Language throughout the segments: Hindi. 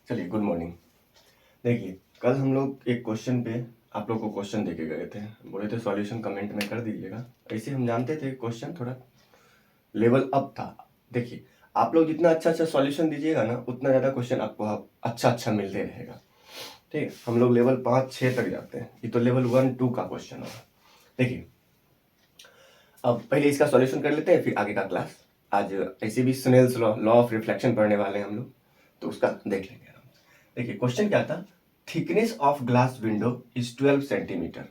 चलिए, गुड मॉर्निंग। देखिए, कल हम लोग एक क्वेश्चन पे आप लोग को क्वेश्चन देके गए थे, बोले थे सॉल्यूशन कमेंट में कर दीजिएगा। ऐसे हम जानते थे क्वेश्चन थोड़ा लेवल अप था। देखिए, आप लोग जितना अच्छा अच्छा सॉल्यूशन दीजिएगा ना, उतना ज़्यादा क्वेश्चन आपको अच्छा अच्छा मिलते रहेगा। ठीक है, हम लोग लेवल 5-6 तक जाते हैं। ये तो लेवल 1-2 का क्वेश्चन होगा। देखिए, अब पहले इसका सॉल्यूशन कर लेते हैं, फिर आगे का क्लास। आज ऐसे भी स्नेल्स लॉ ऑफ रिफ्लेक्शन पढ़ने वाले हैं हम लोग, तो उसका देख लेंगे। देखिए, क्वेश्चन क्या था? Thickness of glass window is 12 centimetre.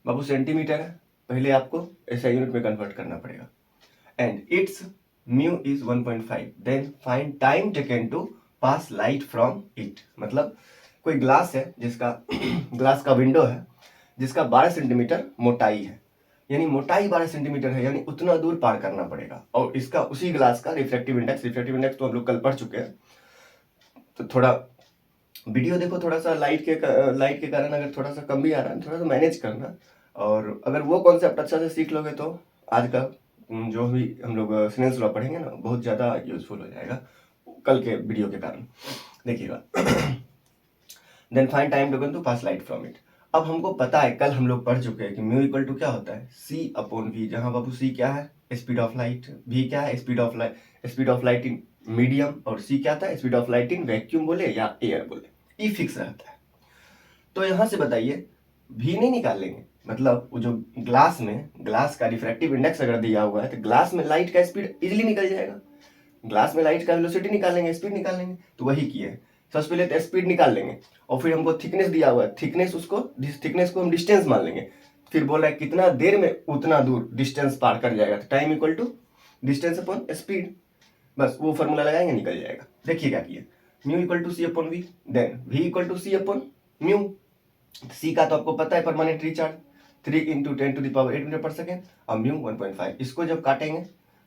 बाबू सेंटीमीटर है, पहले आपको ऐसा यूनिट में कन्वर्ट करना पड़ेगा। And its mu is 1.5, then find time taken to pass light from it. मतलब कोई ग्लास है जिसका ग्लास का विंडो है जिसका 12 सेंटीमीटर मोटाई है, यानी मोटाई 12 सेंटीमीटर है, यानी उतना दूर पार करना पड़ेगा। और इसका उसी ग्लास का रिफ्लेक्टिव इंडेक्स तो हम लोग कल पढ़ चुके हैं, तो थोड़ा वीडियो देखो, थोड़ा सा लाइट के कारण अगर थोड़ा सा कम भी आ रहा है, थोड़ा सा मैनेज करना। और अगर वो कॉन्सेप्ट अच्छा से सीख लोगे तो आज का जो भी हम लोग स्नेल्स लॉ पढ़ेंगे ना, बहुत ज़्यादा यूजफुल हो जाएगा कल के वीडियो के कारण। देखिएगा, then find time taken to pass light from it. अब हमको पता है, कल हम लोग पढ़ चुके हैं कि म्यू इक्वल टू क्या होता है, सी अपॉन वी। जहाँ बाबू सी क्या है, स्पीड ऑफ लाइट, वी क्या है, speed of light in medium, और सी क्या था, speed of light in vacuum बोले या एयर बोले, ई फिक्स रहता है। तो यहां से बताइए, भी नहीं निकाल लेंगे, मतलब वो जो ग्लास का रिफ्रैक्टिव इंडेक्स अगर दिया हुआ है तो ग्लास में लाइट का स्पीड इजीली निकल जाएगा। ग्लास में लाइट का वेलोसिटी निकालेंगे, स्पीड निकालेंगे, तो वही किए हैं। सबसे पहले तो स्पीड निकाल लेंगे, और फिर हमको थिकनेस दिया हुआ है, थिकनेस को हम डिस्टेंस मान लेंगे। फिर बोला है कितना देर में उतना दूर डिस्टेंस पार कर जाएगा, तो time equal to distance upon speed. बस वो फॉर्मूला लगाएंगे, निकल जाएगा। देखिए क्या किए, mu equal to C upon V, then V equal to C upon mu. C का तो आपको पता है, permanent recharge 3 × 10⁸ metre per second, और म्यू 1.5। इसको जब काटेंगे,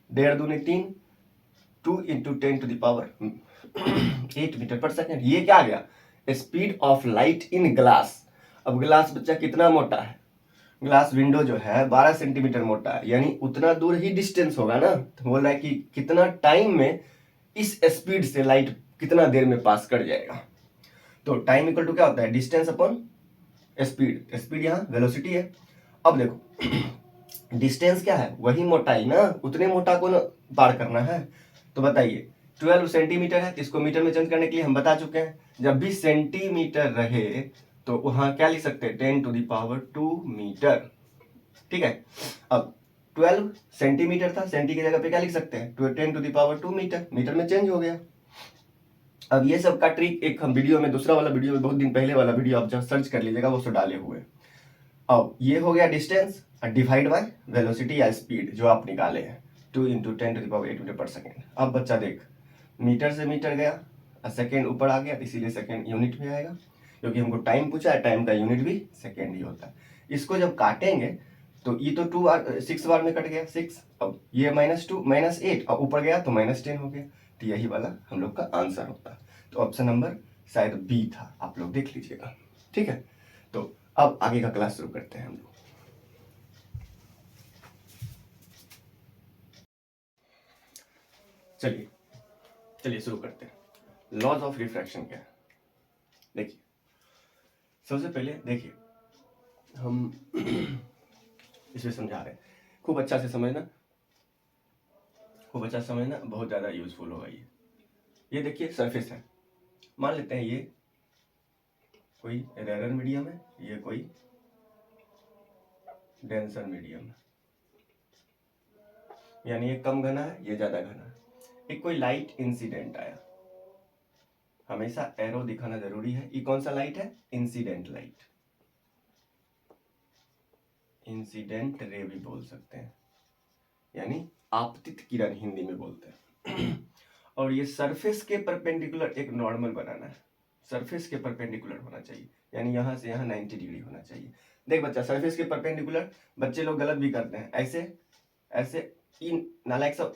1.5 दूनी 3, 2 × 10⁸ मीटर पर सेकेंड। ये क्या आ गया, speed of light in glass. अब ग्लास बच्चा कितना मोटा है, ग्लास विंडो जो है 12 सेंटीमीटर मोटा है, यानी उतना दूर ही डिस्टेंस होगा ना। तो बोल रहा है कि कितना टाइम में इस स्पीड से लाइट कितना देर में पास कर जाएगा। तो टाइम इक्वल टू क्या होता है, डिस्टेंस अपॉन स्पीड। स्पीड यहाँ वेलोसिटी है। अब देखो, डिस्टेंस क्या है, वही मोटाई ना, उतने मोटा को ना पार करना है। तो बताइए, 12 सेंटीमीटर है, इसको मीटर में चेंज करने के लिए हम बता चुके हैं, जब भी सेंटीमीटर रहे तो वहां क्या लिख सकते हैं, 10⁻² मीटर। ठीक है, अब 12 सेंटीमीटर था, सेंटी की जगह पे क्या लिख सकते हैं, 10⁻² मीटर, मीटर में चेंज हो गया। अब ये सब का ट्रिक एक हम वीडियो में, दूसरा वाला वीडियो में, बहुत दिन पहले वाला वीडियो आप जब सर्च कर लीजिएगा, वो सब डाले हुए। अब ये हो गया डिस्टेंस डिवाइड बाय वेलोसिटी या स्पीड जो आप निकाले हैं, 2 × 10⁸ मीटर पर सेकेंड। अब बच्चा देख, मीटर से मीटर गया, सेकेंड ऊपर आ गया, इसीलिए सेकेंड यूनिट में आएगा, क्योंकि हमको टाइम पूछा है, टाइम का यूनिट भी सेकेंड ही होता है। इसको जब काटेंगे तो ये तो 6 बार में कट गया, 6। अब ये -2 -8, और ऊपर गया तो -10 हो गया। तो यही वाला हम लोग का आंसर होता है। तो ऑप्शन नंबर शायद बी था, आप लोग देख लीजिएगा। ठीक है, तो अब आगे का क्लास शुरू करते हैं हम लोग। चलिए चलिए शुरू करते हैं। लॉज ऑफ रिफ्रैक्शन क्या है, देखिए। सबसे पहले देखिए, हम इसमें समझा रहे हैं, खूब अच्छा से समझना, खूब अच्छा से समझना, बहुत ज़्यादा यूजफुल होगा ये देखिए, सरफेस है, मान लेते हैं ये कोई रेयर मीडियम है, ये कोई डेंसर मीडियम है, यानी ये कम घना है, ये ज़्यादा घना है। एक कोई लाइट इंसिडेंट आया, हमेशा एरो दिखाना जरूरी है। ये कौन सा लाइट है, इंसिडेंट लाइट, इंसिडेंट रे भी बोल सकते हैं, यानी आपतित किरण हिंदी में बोलते हैं। और ये सरफेस के परपेंडिकुलर एक नॉर्मल बनाना है, सरफेस के परपेंडिकुलर होना चाहिए, यानी यहाँ से यहाँ 90 डिग्री होना चाहिए। देख बच्चा, सरफेस के परपेंडिकुलर बच्चे लोग गलत भी करते हैं, ऐसे ऐसे इन नालायक सब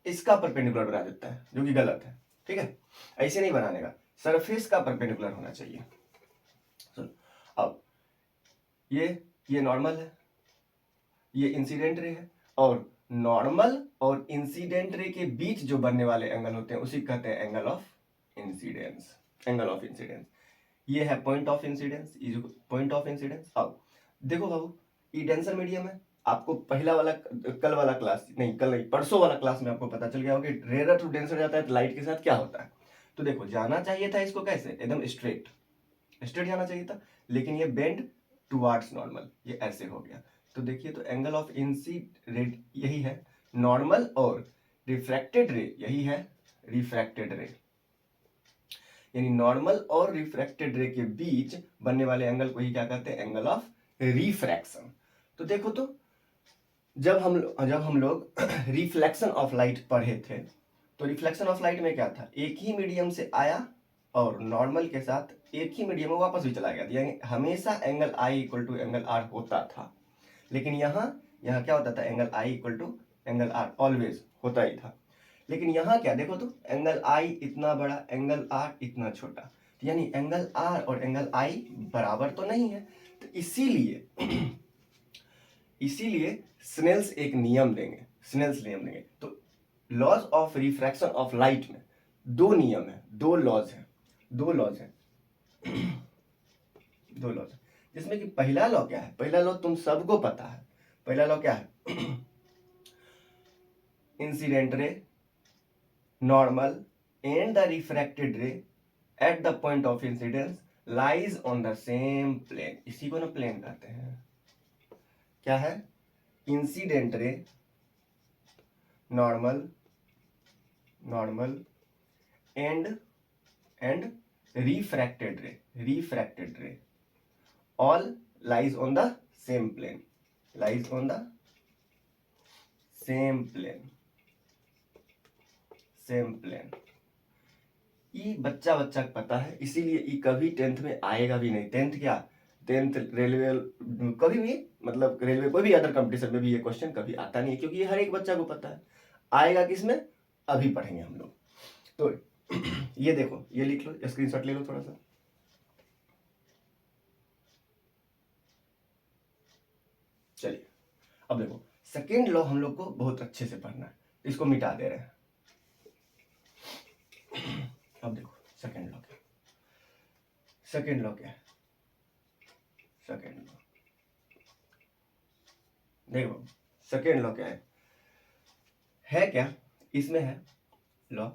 इसका परपेंडिकुलर बना देता है, जो कि गलत है। ठीक है, ऐसे नहीं बनाने का, सरफेस का परपेंडिकुलर होना चाहिए। सुन, अब ये नॉर्मल है, ये इंसिडेंट रे है, और नॉर्मल और इंसिडेंट रे के बीच जो बनने वाले एंगल होते हैं उसी कहते हैं angle of incidence. Angle of incidence, ये है point of incidence, point of incidence. अब देखो बाबू, ये डेंसर मीडियम है, आपको पहला वाला कल वाला क्लास नहीं, कल नहीं परसों वाला क्लास में आपको पता चल गया होगा कि रेयर टू डेंसर जाता है तो लाइट के साथ क्या होता है। तो देखो जाना चाहिए था इसको कैसे, एकदम स्ट्रेट स्ट्रेट जाना चाहिए था, लेकिन ये बेंड टुवार्ड्स नॉर्मल, ये ऐसे हो गया। तो देखिए, तो एंगल ऑफ इंसिडेंट यही है नॉर्मल, और रिफ्रैक्टेड रे यही है रिफ्रैक्टेड रे, यानी नॉर्मल और रिफ्रैक्टेड रे के बीच बनने वाले एंगल को ही क्या कहते हैं, एंगल ऑफ रिफ्रैक्शन। तो देखो, तो जब हम लोग रिफ्लेक्शन ऑफ लाइट पढ़े थे, तो रिफ्लेक्शन ऑफ लाइट में क्या था, एक ही मीडियम से आया और नॉर्मल के साथ एक ही मीडियम में वापस भी चला गया, यानी हमेशा angle i equal to angle r होता था। लेकिन यहाँ यहाँ क्या होता था, angle i equal to angle r always होता ही था। लेकिन यहाँ क्या देखो, तो एंगल आई इतना बड़ा, एंगल आर इतना छोटा, तो यानी एंगल आर और एंगल आई बराबर तो नहीं है। तो इसीलिए स्नेल्स एक नियम देंगे, स्नेल्स नियम देंगे। तो laws of refraction of light में दो नियम है, दो लॉज है, दो लॉज है जिसमें कि पहला लॉ क्या है, पहला लॉ तुम सबको पता है, पहला लॉ क्या है, incident ray normal and the refracted ray at the point of incidence lies on the same plane, इसी को ना प्लेन कहते हैं। क्या है, incident ray normal and refracted रे all lies on the same plane, lies on the same plane। ये बच्चा को पता है, इसीलिए ये कभी 10th में आएगा भी नहीं। 10th क्या, 10th रेलवे कभी भी, मतलब रेलवे कोई भी अदर कंपटीशन में भी ये क्वेश्चन कभी आता नहीं है, क्योंकि ये हर एक बच्चा को पता है। आएगा किसमें, अभी पढ़ेंगे हम लोग। तो ये देखो, ये लिख लो, स्क्रीनशॉट ले लो थोड़ा सा। चलिए अब देखो, सेकेंड लॉ हम लोग को बहुत अच्छे से पढ़ना है, इसको मिटा दे रहे हैं। अब देखो सेकेंड लॉ क्या है, सेकेंड लॉ देखो सेकेंड लॉ क्या है क्या, इसमें है लॉ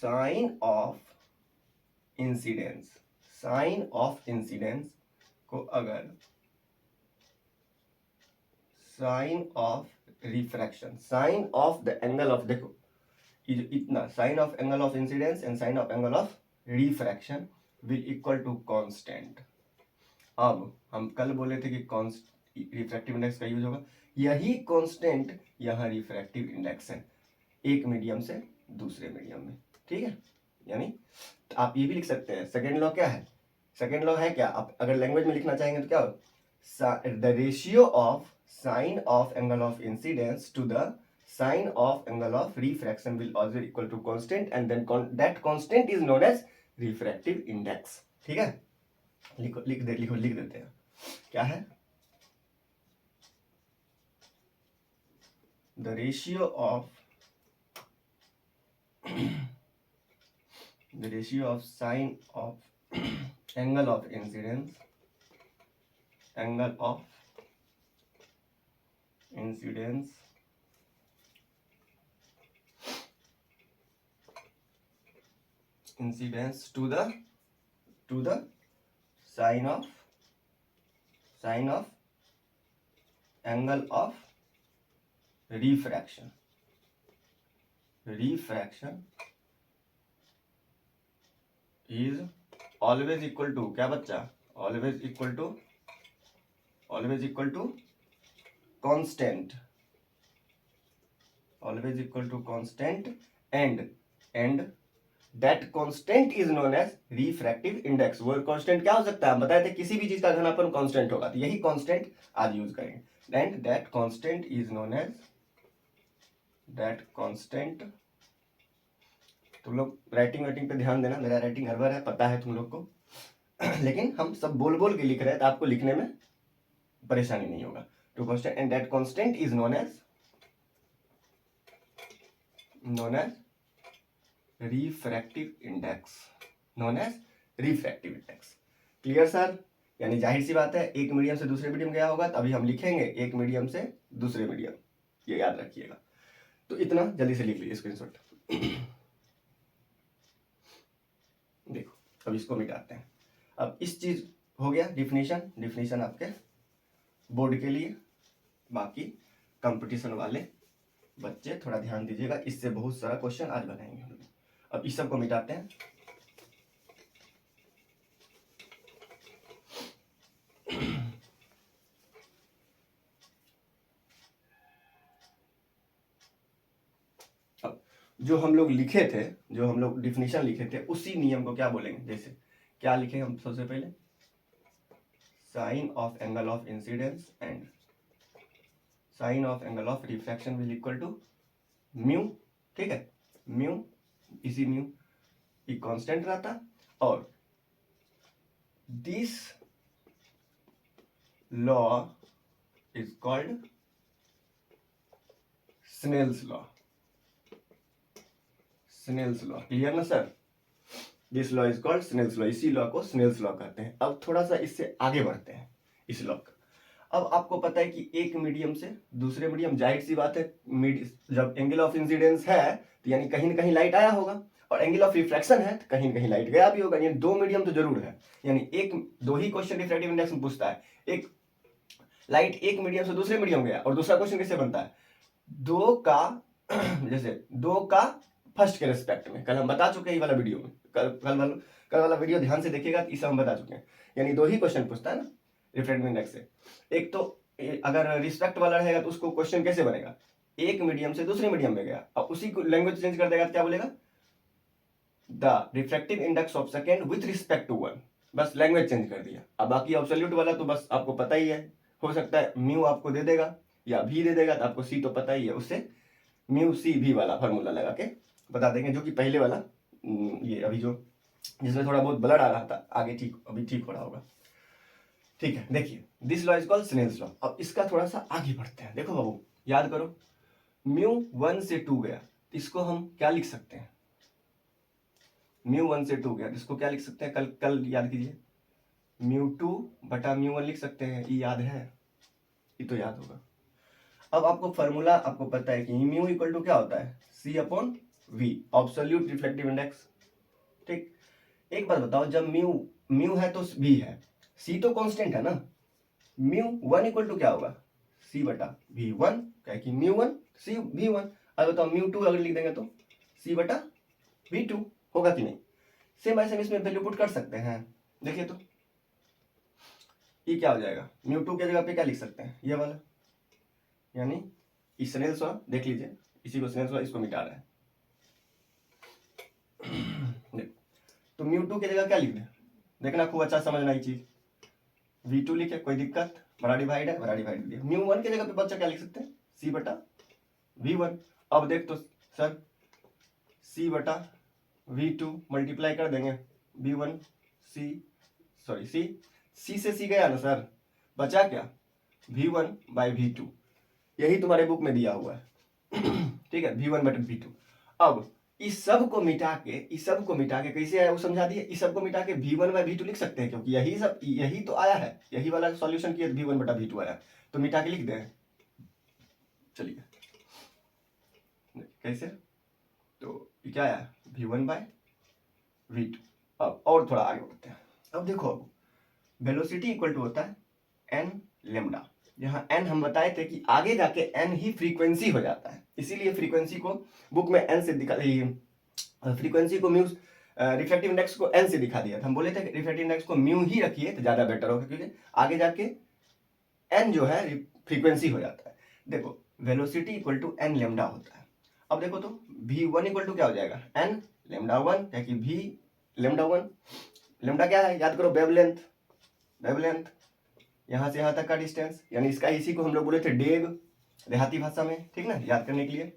साइन ऑफ इंसिडेंस को अगर sine of refraction, sine of the angle of, देखो इतना sine of angle of incidence and sine of angle of refraction will equal to constant. अब हम कल बोले थे कि रिफ्रैक्टिव इंडेक्स का यूज होगा, यही कांस्टेंट यहाँ रिफ्रैक्टिव इंडेक्स है, एक मीडियम से दूसरे मीडियम में, ठीक है। यानी तो आप ये भी लिख सकते हैं, सेकेंड लॉ क्या है, सेकेंड लॉ है क्या, आप अगर लैंग्वेज में लिखना चाहेंगे तो क्या हो, the ratio of sine of angle of incidence to the sine of angle of refraction will also equal to constant and then that constant is known as refractive index, ठीक है। लिख देते हैं, क्या है, the ratio of sine of angle of incidence to the sine of angle of refraction is always equal to, क्या बच्चा, always equal to constant, and that constant is known as refractive index। वो constant क्या हो सकता है, हम बताए थे किसी भी चीज का घनापन constant होगा, तो यही constant आज यूज करेंगे, and that constant is known as, तुम लोग राइटिंग पे ध्यान देना, मेरा राइटिंग हर बार है, पता है तुम लोग को लेकिन हम सब बोल बोल के लिख रहे हैं, तो आपको लिखने में परेशानी नहीं होगा। To constant and that constant is known as refractive index known as refractive index. Clear sir? यानी जाहिर सी बात है, एक मीडियम से दूसरे मीडियम गया होगा तो अभी हम लिखेंगे एक मीडियम से दूसरे मीडियम, ये याद रखिएगा। तो इतना जल्दी से लिख लीजिए स्क्रीनशॉट। देखो अब इसको मिटाते हैं। अब इस चीज हो गया डिफिनीशन आपके बोर्ड के लिए। बाकी कंपटीशन वाले बच्चे थोड़ा ध्यान दीजिएगा, इससे बहुत सारा क्वेश्चन आज बनाएंगे हम लोग। अब इस सब को मिटाते हैं। अब जो हम लोग लिखे थे, जो हम लोग डिफिनीशन लिखे थे, उसी नियम को क्या बोलेंगे? जैसे क्या लिखे हम सबसे पहले? Sine of angle of incidence and sine of angle of refraction will equal to mu. ठीक है, म्यू, इसी म्यू एक कांस्टेंट रहता, और this law is called Snell's law. Snell's law, clear ना sir? This law is called Snell's law, इसी लॉ को स्नेल्स लॉ कहते हैं। अब थोड़ा सा इससे आगे बढ़ते हैं इस लॉ का। अब आपको पता है कि एक मीडियम से दूसरे मीडियम, जाहिर सी बात है, जब एंगल ऑफ इंसिडेंस है तो यानी कहीं ना कहीं लाइट आया होगा, और एंगल ऑफ रिफ्रैक्शन है तो कहीं ना कहीं लाइट गया भी होगा, यानी दो मीडियम तो जरूर है। यानी दो ही क्वेश्चन रिफ्रैक्टिव इंडेक्स में पूछता है, एक लाइट एक मीडियम से दूसरे मीडियम गया, और दूसरा क्वेश्चन कैसे बनता है? दो का जैसे दो का फर्स्ट के रिस्पेक्ट में, कल हम बता चुके हैं ये वाला वीडियो में, कल वाला वीडियो ध्यान से देखिएगा, इसे हम बता चुके हैं। यानी दो ही क्वेश्चन पूछता है ना रिफ्रैक्टिव इंडेक्स से। एक तो अगर रिस्पेक्ट वाला रहेगा तो उसको क्वेश्चन कैसे बनेगा? एक मीडियम से दूसरे मीडियम में गया, अब उसी को लैंग्वेज चेंज कर देगा तो क्या बोलेगा? The refractive index of second with respect to one, बस लैंग्वेज चेंज कर दिया। अब बाकी एब्सोल्यूट वाला तो बस आपको पता ही है, हो सकता है म्यू आपको दे देगा या भी दे देगा, तो आपको सी तो पता ही है, उससे म्यू सी भी वाला फॉर्मूला लगा के बता देंगे, जो कि पहले वाला ये अभी जो जिसमें थोड़ा बहुत ब्लड आ रहा था, आगे ठीक अभी ठीक हो रहा होगा। ठीक है, देखिए this law is called Snell's law. अब इसका थोड़ा सा आगे बढ़ते हैं। देखो बाबू, याद करो, म्यू 1 से 2 गया, इसको हम क्या लिख सकते हैं? म्यू 1 से 2 गया, इसको क्या लिख सकते हैं? कल याद कीजिए, म्यू 2 बटा म्यू 1 लिख सकते हैं। ये याद है? ये तो याद होगा। अब आपको फॉर्मूला आपको पता है कि म्यू इक्वल टू क्या होता है? C upon V, absolute reflective index. ठीक, एक बात बताओ, जब म्यू है तो वी है, सी तो कांस्टेंट है ना, म्यू 1 इक्वल टू क्या होगा? सी बटा वी 1, क्या कि म्यू 1 सी वी 1। अब बताओ म्यू 2 अगर लिख देंगे तो सी बटा वी 2 होगा कि नहीं? सेम ऐसे इसमें वैल्यू पुट कर सकते हैं। देखिए तो ये क्या हो जाएगा? म्यू 2 के जगह पे क्या लिख सकते हैं? ये वाला, यानी स्नेल्स लॉ देख लीजिए, इसी को स्नेल्स लॉ, इसको मिटा रहा है। तो म्यू 2 की जगह क्या लिख दें? देखना, खूब अच्छा समझना ये चीज। v2 लिखे, कोई दिक्कत? बड़ा डिवाइड है, बड़ा डिवाइड दिया। म्यू 1 की जगह पे बच्चा क्या लिख सकते हैं? सी बटा v1। अब देख तो सर, सी बटा v2 मल्टीप्लाई कर देंगे, v1 सी, सॉरी सी से सी गया ना सर, बचा क्या? v1 बाई v2, यही तुम्हारे बुक में दिया हुआ है। ठीक है, v1 बटा v2। अब इस सब को मिटा के कैसे आया वो समझा दिए। इस सब को मिटा के v1 बाई v2 लिख सकते हैं, क्योंकि यही तो आया है, यही वाला सॉल्यूशन किया, v1 बटा v2 आया, तो मिटा के लिख दें। चलिए कैसे? तो क्या आया? v1 by v2। अब और थोड़ा आगे बढ़ते हैं। अब देखो, अब वेलोसिटी इक्वल टू होता है n लेमडा, जहाँ n हम बताए थे कि आगे जाके n ही फ्रीक्वेंसी हो जाता है, इसीलिए फ्रीक्वेंसी को बुक में n से दिखा, फ्रीक्वेंसी को म्यू, रिफ्रैक्टिव इंडेक्स को n से दिखा दिया था। हम बोले थे कि रिफ्रैक्टिव इंडेक्स को म्यू ही रखिए तो ज़्यादा बेटर होगा, क्योंकि आगे जाके n जो है फ्रीक्वेंसी हो जाता है। देखो velocity equal to n lambda होता है। अब देखो तो v1 इक्वल टू क्या हो जाएगा? n लेमडा 1, क्या कि v लेमडा 1, लेमडा क्या है? याद करो, वेवलेंथ, यहाँ से यहाँ तक का डिस्टेंस, यानी इसका, इसी को हम लोग बोले थे डेग देहाती भाषा में, ठीक ना, याद करने के लिए।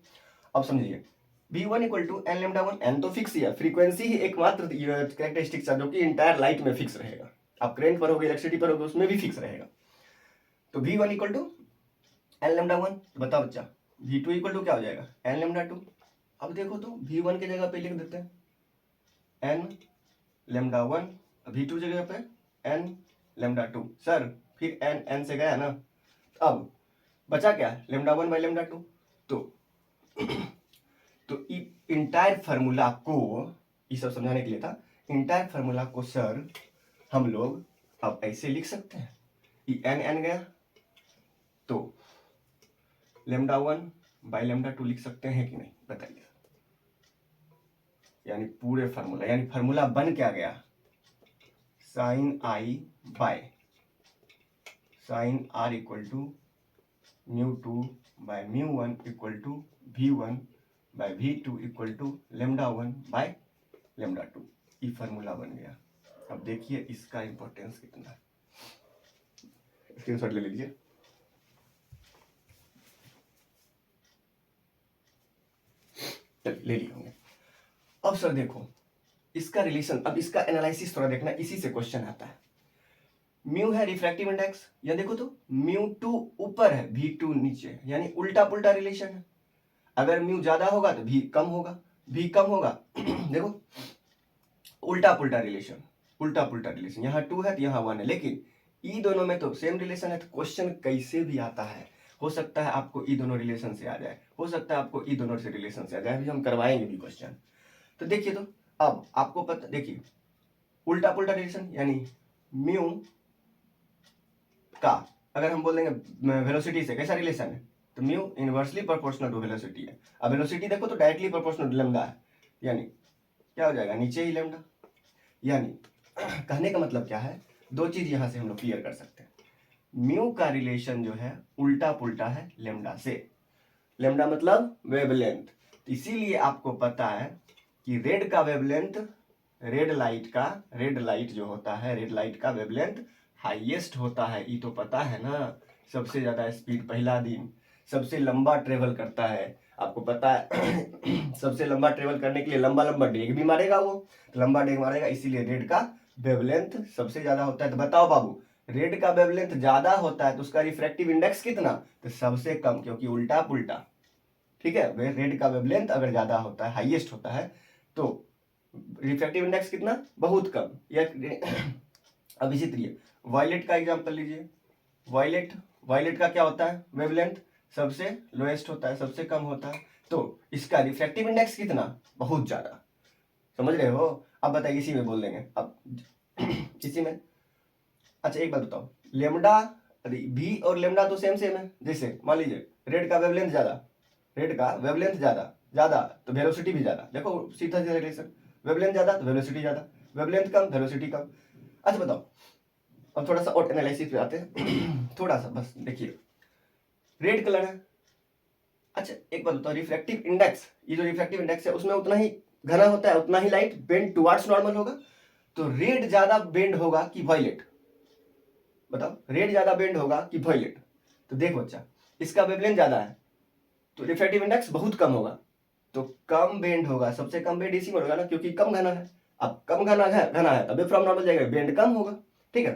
अब समझिए, v1 equal to n lambda 1, n तो फिक्स ही है, फ्रीक्वेंसी ही एकमात्र कैरेक्टरिस्टिक्स है जो कि इंटायर लाइट में फिक्स रहेगा। आप करंट पर होगे, इलेक्ट्रिसिटी पर होगे, उसमें भी फिक्स रहेगा। तो v1 equal to n lambda 1, बताओ बच्चा, v2 इक्वल टू क्या हो जाएगा? n lambda 2। अब देखो तो V1 की जगह पे लिख देते हैं n लेमडा 1, V2 जगह पे n लेमडा 2। सर फिर n से गया ना, अब बचा क्या, लेमडा 1 बाई लेमडा 2। तो इंटायर फार्मूला को, ये सब समझाने के लिए था, इंटायर फार्मूला को सर हम लोग अब ऐसे लिख सकते हैं, ये n गया तो लेमडा 1 बाई लेमडा 2 लिख सकते हैं कि नहीं, बताइए। यानी पूरे फार्मूला, यानी फार्मूला बन क्या गया, sine i by sine are equal to mu 2 by mu 1 equal to V1 by V2 equal to lambda 1 by lambda 2। ये फार्मूला बन गया। अब देखिए इसका इंपॉर्टेंस कितना है, स्क्रीनशॉट ले लीजिए। ले लिए होंगे। अब सर देखो इसका रिलेशन, अब इसका एनालिसिस थोड़ा देखना, इसी से क्वेश्चन आता है। म्यू है रिफ्रैक्टिव इंडेक्स, या देखो तो म्यू 2 ऊपर है V2 नीचे, यानी उल्टा पुल्टा रिलेशन है। अगर म्यू ज्यादा होगा तो भी कम होगा, भी कम होगा देखो उल्टा पुल्टा रिलेशन, उल्टा पुल्टा रिलेशन, यहाँ 2 है तो यहाँ 1 है, लेकिन ई दोनों में तो सेम रिलेशन है। तो क्वेश्चन कैसे भी आता है, हो सकता है आपको ई दोनों रिलेशन से आ जाए, हो सकता है आपको ई दोनों से रिलेशन से आ जाए, अभी हम करवाएंगे भी क्वेश्चन। तो देखिए तो अब आपको पता, देखिए उल्टा पुल्टा रिलेशन यानी म्यू का अगर हम बोल देंगे वेलोसिटी से कैसा रिलेशन है, तो mu inversely proportional to velocity है। अब वेलोसिटी देखो तो डायरेक्टली प्रोपोर्शनल टू लेमडा है, यानी क्या हो जाएगा, नीचे ही लेमडा। यानी कहने का मतलब क्या है, दो चीज यहां से हम लोग क्लियर कर सकते हैं। म्यू का रिलेशन जो है उल्टा पुल्टा है लेमडा से, लेमडा मतलब वेवलेंथ। इसीलिए आपको पता है कि रेड का वेवलेंथ, रेड लाइट जो होता है, रेड लाइट का वेवलेंथ हाईएस्ट होता है, ये तो पता है ना। सबसे ज्यादा स्पीड पहला दिन, सबसे लंबा ट्रेवल करता है, आपको पता है सबसे लंबा ट्रेवल करने के लिए लंबा लंबा डेग भी मारेगा, वो लंबा डेग मारेगा, इसीलिए रेड का वेवलेंथ सबसे ज्यादा होता है। तो बताओ बाबू, रेड का वेवलेंथ ज्यादा होता है तो उसका रिफ्रैक्टिव इंडेक्स कितना, तो सबसे कम, क्योंकि उल्टा पुल्टा। ठीक है, वे रेड का वेवलेंथ अगर ज्यादा होता है, हाईएस्ट होता है, तो रिफ्रैक्टिव इंडेक्स कितना, बहुत कम। या अब इसी तरीके वायलेट का एग्जांपल लीजिए। वायलेट का क्या होता है, वेवलेंथ सबसे लोएस्ट होता है, सबसे कम होता है, तो इसका रिफ्रैक्टिव इंडेक्स कितना, बहुत ज्यादा। समझ रहे हो। अब बताइए इसी में बोल देंगे, अब इसी में अच्छा एक बात बताओ, लेमडा भी और लेमडा तो सेम सेम है। जैसे मान लीजिए रेड का वेवलेंथ ज्यादा तो वेलोसिटी भी ज्यादा, देखो सीधा सीधा रिलेशन, वेवलेंथ ज्यादा तो वेलोसिटी ज्यादा, वेवलेंथ कम वेलोसिटी कम। अच्छा बताओ, अब थोड़ा सा और एनालिसिस पे आते हैं थोड़ा सा, बस देखिए रेड कलर है। अच्छा एक बात बताओ, रिफ्रैक्टिव इंडेक्स, ये जो रिफ्रैक्टिव इंडेक्स है उसमें उतना ही घना होता है, उतना ही लाइट बेंड टुवर्ड्स नॉर्मल होगा। तो रेड ज्यादा बेंड होगा कि वायलेट, बताओ रेड ज्यादा बेंड होगा कि वायलेट। तो देख बच्चा, इसका वेवलेंथ ज्यादा है तो रिफ्रैक्टिव इंडेक्स बहुत कम होगा, तो कम बेंड होगा, सबसे कम बेंड इसी में होगा ना, क्योंकि कम घना है। अब कम घना है तभी फ्रॉम नॉर्मल जाएगा, बेंड कम होगा। ठीक है,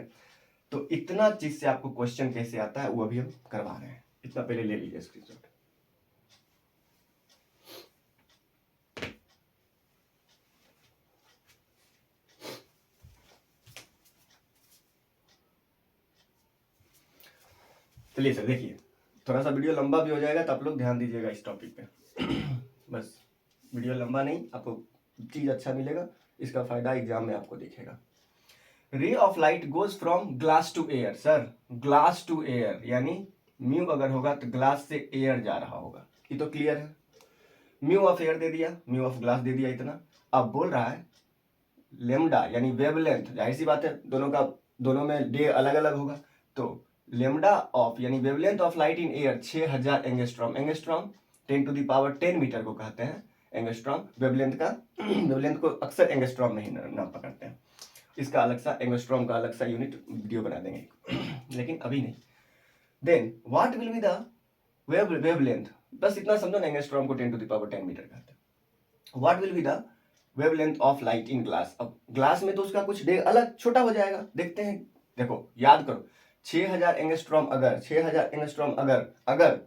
तो इतना चीज से आपको क्वेश्चन कैसे आता है वो अभी हम करवा रहे हैं, इतना पहले ले लीजिए स्क्रीनशॉट। चलिए सर देखिए, थोड़ा सा वीडियो लंबा भी हो जाएगा तो आप लोग ध्यान दीजिएगा इस टॉपिक पे बस वीडियो लंबा नहीं, आपको चीज अच्छा मिलेगा, इसका फायदा एग्जाम में आपको दिखेगा। Ray of light goes from glass to air. Sir glass to air यानी म्यू अगर होगा तो ग्लास से एयर जा रहा होगा, ये तो क्लियर है। म्यू ऑफ एयर दे दिया, म्यू ऑफ ग्लास दे दिया, इतना। अब बोल रहा है लेमडा यानी वेवलेंथ, जाहिर सी बात है दोनों में डे अलग अलग होगा, तो लेमडा ऑफ यानी wavelength of light in air 6000 angstrom. Angstrom 10⁻10 metre को कहते हैं एंगस्ट्रॉम वेवलेंथ का वेवलेंथ को अक्सर एंगस्ट्रॉम में ही नाम पकड़ते हैं, इसका अलग सा एंगस्ट्रॉम का अलग सा यूनिट वीडियो बना देंगे लेकिन अभी नहीं। Then what will be the wavelength, बस इतना समझो ना, एंगस्ट्रॉम को 10⁻10 मीटर कहते हैं। What will be the wavelength of light in glass. अब ग्लास में तो उसका कुछ डे अलग छोटा हो जाएगा, देखते हैं। देखो याद करो 6000 एंगस्ट्रॉम अगर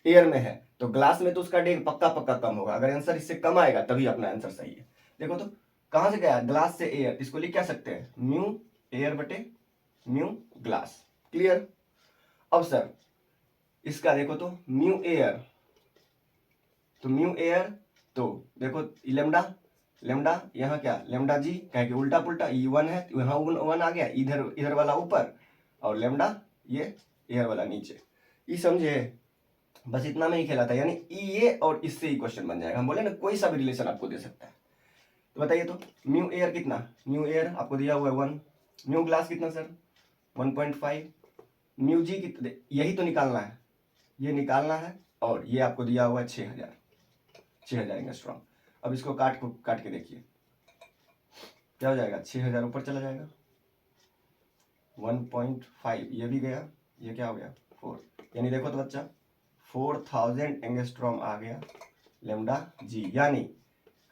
एयर में है तो ग्लास में तो उसका डेग पक्का पक्का कम होगा। अगर आंसर इससे कम आएगा तभी अपना आंसर सही है। देखो तो कहां से गया, ग्लास से एयर, इसको लिख क्या सकते हैं, म्यू एयर बटे म्यू ग्लास। क्लियर। अब सर इसका देखो तो म्यू एयर, तो म्यू एयर तो देखो लेमडा, लेमडा यहाँ क्या लेमडा जी, कह के उल्टा पुल्टा, ई वन है यहाँ वन आ गया, इधर इधर वाला ऊपर और लेमडा ये एयर वाला नीचे। ये समझे, बस इतना में ही खेला था, यानी ये और इससे ही क्वेश्चन बन जाएगा। हम बोले ना कोई सा भी रिलेशन आपको दे सकता है। तो बताइए तो म्यू एयर कितना, म्यू एयर आपको दिया हुआ है 1, म्यू ग्लास कितना सर 1.5, म्यू जी कितना, यही तो निकालना है, ये निकालना है और ये आपको दिया हुआ है 6000 एंगस्ट्रॉम। अब इसको काट के देखिए क्या हो जाएगा, 6000 ऊपर चला जाएगा, 1.5 ये भी गया, ये क्या हो गया 4, यानी देखो तो बच्चा 4000 एंगस्ट्रॉम आ गया लेमडा जी, यानी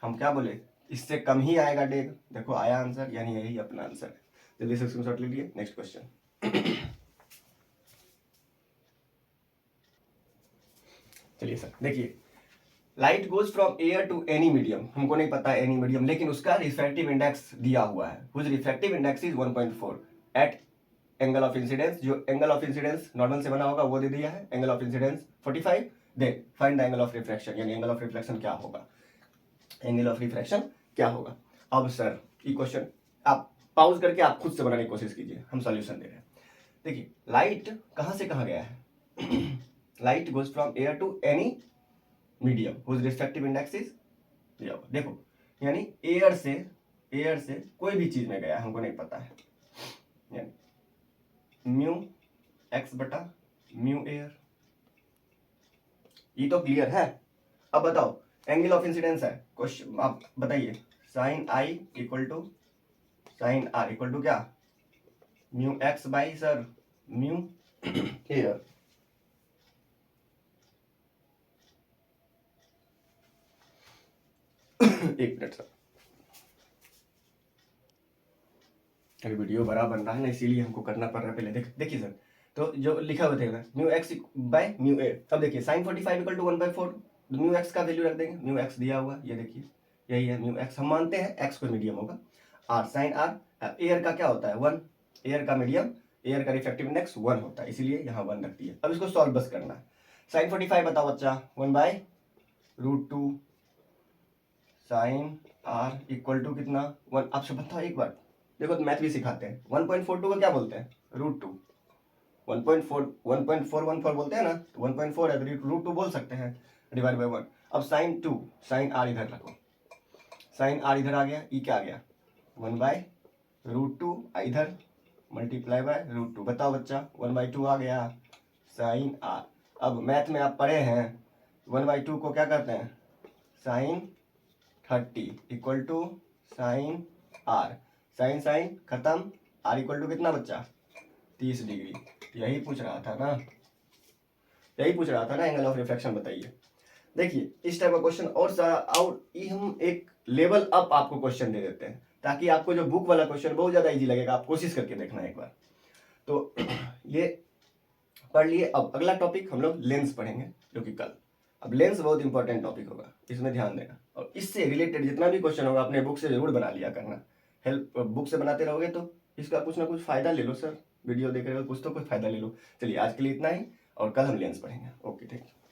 हम क्या बोले इससे कम ही आएगा डेग। देखो आया आंसर, यानी यही अपना आंसर है। जल्दी से स्क्रीनशॉट ले लिए। Next question. चलिए सर देखिए, light goes from air to any medium, हमको नहीं पता एनी मीडियम, लेकिन उसका रिफ्रैक्टिव इंडेक्स दिया हुआ है, whose refractive index is 1.4 at angle of incidence, जो एंगल ऑफ इंसिडेंस नॉर्मल से बना होगा वो दे दिया है, angle of incidence 45, then find the angle of refraction, यानी एंगल ऑफ रिफ्लेक्शन क्या होगा, एंगल ऑफ रिफ्रैक्शन क्या होगा। अब सर ये क्वेश्चन आप पॉज करके आप खुद से बनाने की कोशिश कीजिए, हम सॉल्यूशन दे रहे हैं। देखिए लाइट कहां से कहां गया है, light goes from air to any medium whose refractive index is दिया हुआ। देखो यानी एयर से कोई भी चीज में गया, हमको नहीं पता है, यानी म्यू एक्स बटा म्यू एयर, ये तो क्लियर है। अब बताओ एंगल ऑफ इंसिडेंस है, क्वेश्चन आप बताइए, sine I equal to sine are equal to क्या, mu X by sir mu air. एक मिनट सर, अभी वीडियो बड़ा बन रहा है ना, इसीलिए हमको करना पड़ रहा है पहले। देखिए सर, तो जो लिखा हुआ था mu x by mu a, अब देखिए sine 45 equal to 1/4, mu x का वैल्यू रख देंगे, म्यू एक्स दिया हुआ ये देखिए यही है म्यू एक्स, हम मानते हैं एक्स कोई मीडियम होगा, आर साइन आर, एयर का क्या होता है 1, एयर का मीडियम, एयर का रिफ्रैक्टिव इंडेक्स 1 होता है, इसीलिए यहाँ 1 रख दिया। अब इसको सॉल्व बस करना है। साइन 45 बताओ बच्चा 1/√2 साइन आर इक्वल टू कितना 1, आपसे बताओ एक बार, देखो तो मैथ भी सिखाते हैं, 1.42 को क्या बोलते हैं √2, 1.414 बोलते हैं ना, तो 1.4 है तो √2 बोल सकते हैं, डिवाइड बाई 1। अब साइन 2, साइन आर इधर रखो, साइन आर इधर आ गया, ई क्या आ गया 1/√2, इधर मल्टीप्लाई बाय √2, बताओ बच्चा 1/2 आ गया साइन आर। अब मैथ में आप पढ़े हैं 1/2 को क्या करते हैं sine 30 equal to sine r, sine sine खत्म, आर इक्वल टू कितना बच्चा 30 डिग्री। यही पूछ रहा था ना, यही पूछ रहा था ना एंगल ऑफ रिफ्रैक्शन बताइए। देखिए इस टाइप का क्वेश्चन और सारा, और ये हम एक लेवल अप आपको क्वेश्चन दे देते हैं ताकि आपको जो बुक वाला क्वेश्चन बहुत ज्यादा इजी लगेगा, आप कोशिश करके देखना एक बार। तो ये पढ़ लिए। अब अगला टॉपिक हम लोग लेंस पढ़ेंगे जो कि कल। अब लेंस बहुत इंपॉर्टेंट टॉपिक होगा, इसमें ध्यान देना, और इससे रिलेटेड जितना भी क्वेश्चन होगा अपने बुक से जरूर बना लिया करना। हेल्प बुक से बनाते रहोगे तो इसका कुछ ना कुछ फायदा ले लो सर, वीडियो देख रहे हो कुछ तो कुछ फायदा ले लो। चलिए आज के लिए इतना ही, और कल हम लेंस पढ़ेंगे। Okay thank you.